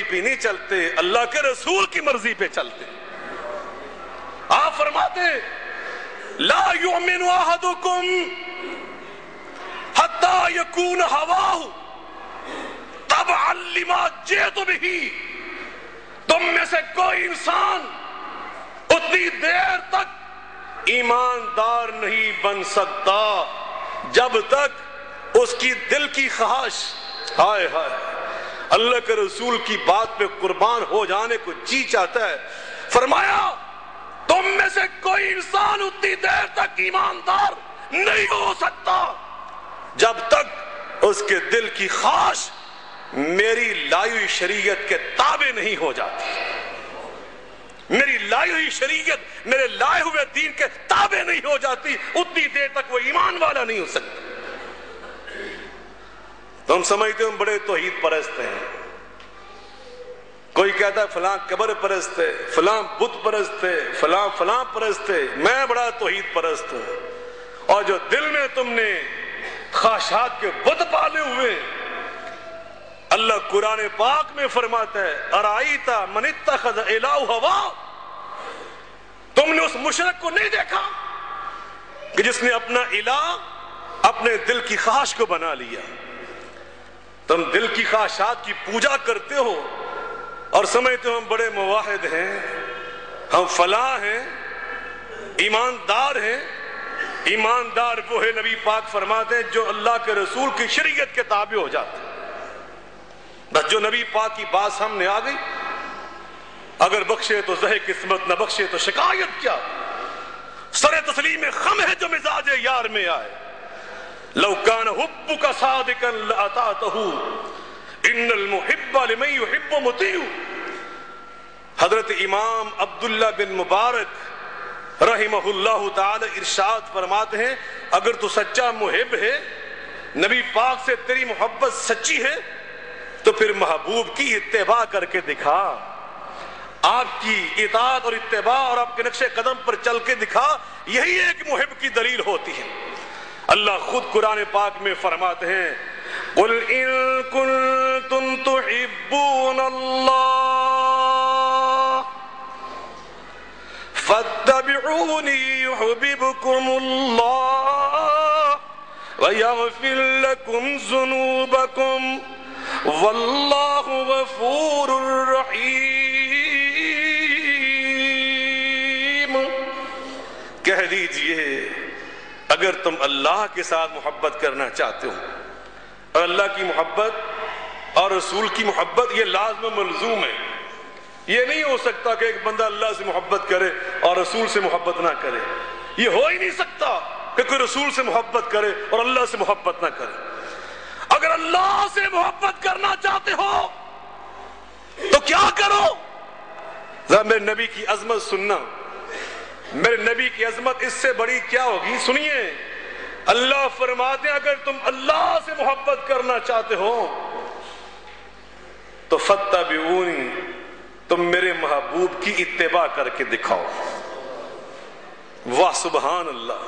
پہ نہیں چلتے، اللہ کے رسول کی مرضی پہ چلتے۔ آپ فرماتے لا یؤمن احدکم حتی یکون ہواہ تبعا لما جئت بہ، تم میں سے کوئی انسان اتنی دیر تک ایماندار نہیں بن سکتا جب تک اس کی دل کی خواہش ہائے ہائے اللہ کے رسول کی بات پہ قربان ہو جانے کو جی چاہتا ہے۔ فرمایا تم میں سے کوئی انسان اتنی دیر تک ایماندار نہیں ہو سکتا جب تک اس کے دل کی خواہش میری لائی ہوئی شریعت کے تابع نہیں ہو جاتی، میری لائی ہوئی شریعت میرے لائے ہوئے دین کے تابع نہیں ہو جاتی، اتنی دیر تک وہ ایمان والا نہیں ہو سکتا۔ تو ہم سمجھتے ہیں ہم بڑے توحید پرست ہیں، کوئی کہتا ہے فلاں قبر پرست ہے، فلاں بت پرست ہے، فلاں فلاں پرست ہے، میں بڑا توحید پرست ہوں۔ اور جو دل میں تم نے خواہشات کے بت پالے ہوئے، اللہ قرآن پاک میں فرماتا ہے ارائیت من اتخذ الہ ہوا، تم نے اس مشرک کو نہیں دیکھا کہ جس نے اپنا الہ اپنے دل کی خواہش کو بنا لیا۔ تم دل کی خواہشات کی پوجا کرتے ہو اور سمجھتے ہو ہم بڑے موحد ہیں، ہم فلاں ہیں، ایماندار ہیں۔ ایماندار وہ ہے نبی پاک فرماتے ہیں جو اللہ کے رسول کی شریعت کے تابع ہو جاتے ہیں۔ بس جو نبی پاک کی بات سامنے آ گئی، اگر بخشے تو زہ قسمت، نہ بخشے تو شکایت کیا، سر تسلیم خم ہے جو مزاج یار میں آئے۔ لو کان حبک صادقا لأطعتہ ان المحب لمن یحب مطیع۔ حضرت امام عبداللہ بن مبارک رحمہ اللہ تعالی ارشاد فرماتے ہیں اگر تو سچا محب ہے، نبی پاک سے تیری محبت سچی ہے، تو پھر محبوب کی اتباع کر کے دکھا، آپ کی اطاعت اور اتباع اور آپ کے نقش قدم پر چل کے دکھا، یہی ایک محب کی دلیل ہوتی ہے۔ اللہ خود قرآن پاک میں فرماتے ہیں قُلْ إِن كُنتُمْ تُحِبُّونَ اللَّهَ فَاتَّبِعُونِي يُحْبِبْكُمُ اللَّهُ وَيَغْفِرْ لَكُمْ ذُنُوبَكُمْ وَاللَّهُ غَفُورٌ رَحِيمٌ۔ کہہ دیجئے اگر تم اللہ کے ساتھ محبت کرنا چاہتے ہو، اور اللہ کی محبت اور رسول کی محبت یہ لازم و ملزوم ہے، یہ نہیں ہو سکتا کہ ایک بندہ اللہ سے محبت کرے اور رسول سے محبت نہ کرے، یہ ہو ہی نہیں سکتا کہ کوئی رسول سے محبت کرے اور اللہ سے محبت نہ کرے۔ اگر اللہ سے محبت کرنا چاہتے ہو تو کیا کرو؟ ذرا میرے نبی کی عظمت سننا، میرے نبی کی عظمت اس سے بڑی کیا ہوگی؟ سنیے، اللہ فرماتے ہیں اگر تم اللہ سے محبت کرنا چاہتے ہو تو فاتبعونی، تم میرے محبوب کی اتباع کر کے دکھاؤ۔ واہ سبحان اللہ،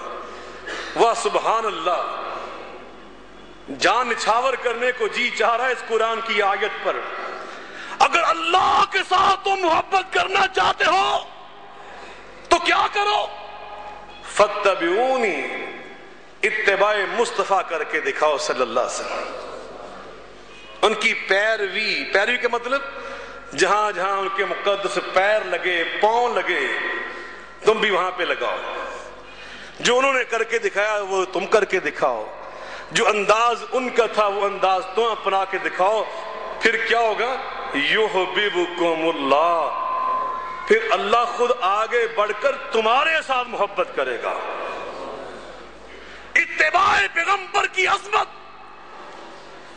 واہ سبحان اللہ، جان نچھاور کرنے کو جی چاہ رہا ہے اس قرآن کی آیت پر۔ اگر اللہ کے ساتھ تم محبت کرنا چاہتے ہو تو کیا کرو؟ فاتبعونی، اتباع مصطفیٰ کر کے دکھاؤ صلی اللہ علیہ وسلم۔ ان کی پیروی کا مطلب جہاں جہاں ان کے مقدس پیر لگے، پاؤں لگے، تم بھی وہاں پہ لگاؤ۔ جو انہوں نے کر کے دکھایا وہ تم کر کے دکھاؤ، جو انداز ان کا تھا وہ انداز تم اپنا کے دکھاؤ۔ پھر کیا ہوگا؟ یحببکم اللہ، پھر اللہ خود آگے بڑھ کر تمہارے ساتھ محبت کرے گا۔ اتباع پیغمبر کی عظمت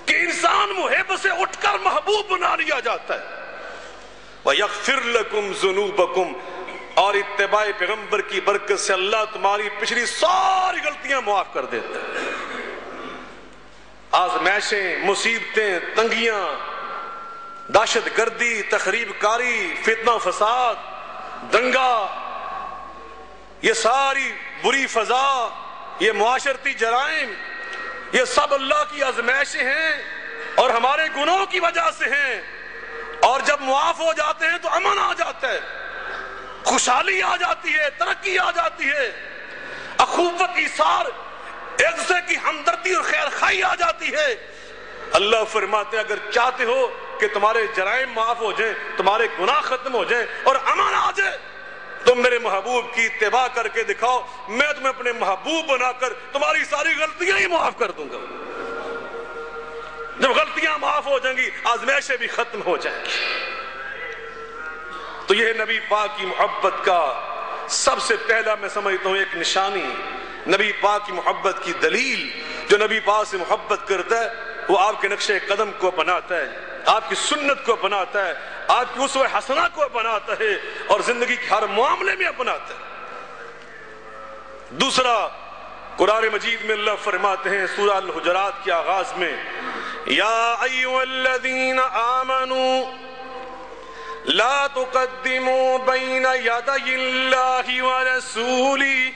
کہ انسان محب سے اٹھ کر محبوب بنا لیا جاتا ہے۔ وَيَغْفِرْ لَكُمْ ذُنُوبَكُمْ، اور اتباع پیغمبر کی برکت سے اللہ تمہاری پچھلی ساری غلطیاں معاف کر دیتا ہے۔ آزمائشیں، مصیبتیں، تنگیاں، دہشت گردی، تخریب کاری، فتنہ فساد، دنگا، یہ ساری بری فضا، یہ معاشرتی جرائم، یہ سب اللہ کی آزمائشیں ہیں اور ہمارے گناہوں کی وجہ سے ہیں۔ اور جب معاف ہو جاتے ہیں تو امن آ جاتا ہے، خوشحالی آ جاتی ہے، ترقی آ جاتی ہے، اخوت ایثار، ایک دوسرے کی ہمدردی اور خیر خواہی آ جاتی ہے۔ اللہ فرماتے ہیں اگر چاہتے ہو کہ تمہارے جرائم معاف ہو جائیں، تمہارے گناہ ختم ہو جائیں اور امن آ جائے، تم میرے محبوب کی اتباع کر کے دکھاؤ، میں تمہیں اپنے محبوب بنا کر تمہاری ساری غلطیاں ہی معاف کر دوں گا۔ جب غلطیاں معاف ہو جائیں گی آزمائشیں بھی ختم ہو جائیں گی۔ تو یہ نبی پاک کی محبت کا سب سے پہلا میں سمجھتا ہوں ایک نشانی، نبی پاک کی محبت کی دلیل۔ جو نبی پاک سے محبت کرتا ہے وہ آپ کے نقش قدم کو اپناتا ہے، آپ کی سنت کو اپناتا ہے، آپ کی اسوہ حسنہ کو اپناتا ہے اور زندگی کے ہر معاملے میں اپناتا ہے۔ دوسرا، قرآن مجید میں اللہ فرماتے ہیں سورہ الحجرات کے آغاز میں، یا ایھا الذین آمنوا لا تقدموا بین یدی اللہ ورسولہ،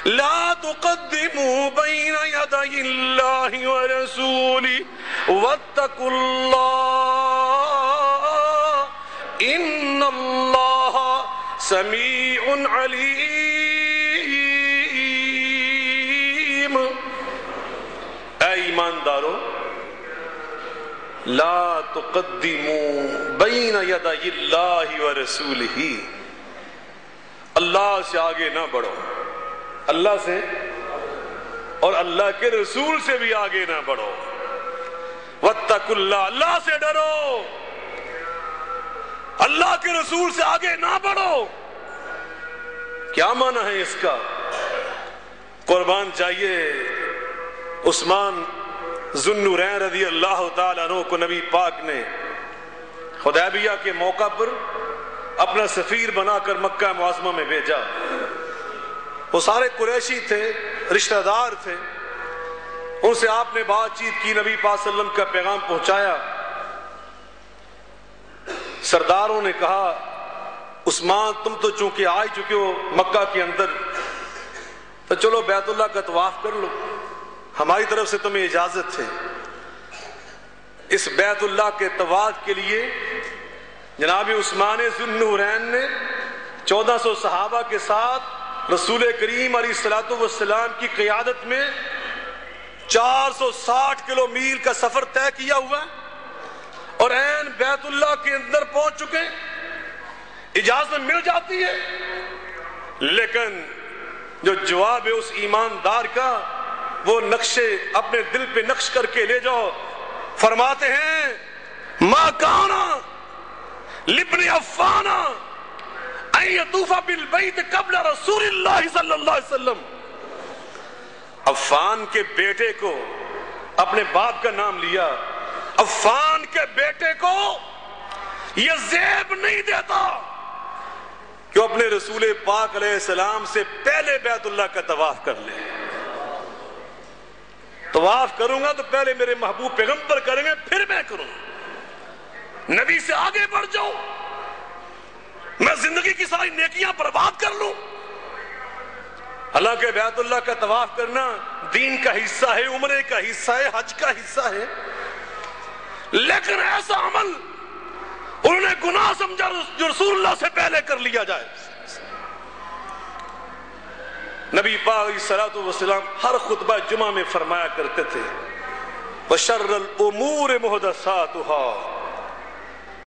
لا تقدموا بین یدی اللہ ورسولہ واتقوا اللہ ان اللہ سمیع علیم۔ اے ایماندارو، لا تقدموا بین یدی اللہ ورسولہ، اللہ سے آگے نہ بڑھو، اللہ سے اور اللہ کے رسول سے بھی آگے نہ بڑھو۔ واتقوا اللہ، اللہ سے ڈرو، اللہ کے رسول سے آگے نہ بڑھو۔ کیا معنی ہے اس کا؟ قربان چاہیے عثمان ذو النورین رضی اللہ تعالیٰ عنہ کو نبی پاک نے حدیبیہ کے موقع پر اپنا سفیر بنا کر مکہ معظمہ میں بھیجا۔ وہ سارے قریشی تھے، رشتہ دار تھے، ان سے آپ نے بات چیت کی، نبی پاک صلی اللہ علیہ وسلم کا پیغام پہنچایا۔ سرداروں نے کہا عثمان تم تو چونکہ آ چکے ہو مکہ کے اندر تو چلو بیت اللہ کا طواف کر لو، ہماری طرف سے تمہیں اجازت ہے۔ اس بیت اللہ کے طواف کے لیے جناب عثمان ذو النورین نے 1400 صحابہ کے ساتھ رسول کریم علیہ الصلوۃ والسلام کی قیادت میں 460 کلو میل کا سفر طے کیا ہوا ہے اور عین بیت اللہ کے اندر پہنچ چکے، اجازت مل جاتی ہے، لیکن جو جواب ہے اس ایماندار کا وہ نقشے اپنے دل پہ نقش کر کے لے جاؤ۔ فرماتے ہیں ما کانا لابن عفان ان یطوف بالبیت قبل رسول اللہ صلی اللہ علیہ وسلم۔ عفان کے بیٹے کو اپنے باپ کا نام لیا، عفان کے بیٹے کو یہ زیب نہیں دیتا کہ وہ اپنے رسول پاک علیہ السلام سے پہلے بیت اللہ کا طواف کر لے۔ طواف کروں گا تو پہلے میرے محبوب پیغمبر کریں گے پھر میں کروں، نبی سے آگے بڑھ جاؤں، میں زندگی کی ساری نیکیاں برباد کر لوں۔ حالانکہ بیت اللہ کا طواف کرنا دین کا حصہ ہے، عمرے کا حصہ ہے، حج کا حصہ ہے، لیکن ایسا عمل انہوں نے گناہ سمجھا جو رسول اللہ سے پہلے کر لیا جائے۔ نبی پاک علیہ الصلوۃ والسلام ہر خطبہ جمعہ میں فرمایا کرتے تھے وَشَرَّ الْأُمُورِ مُحْدَثَاتُهَا،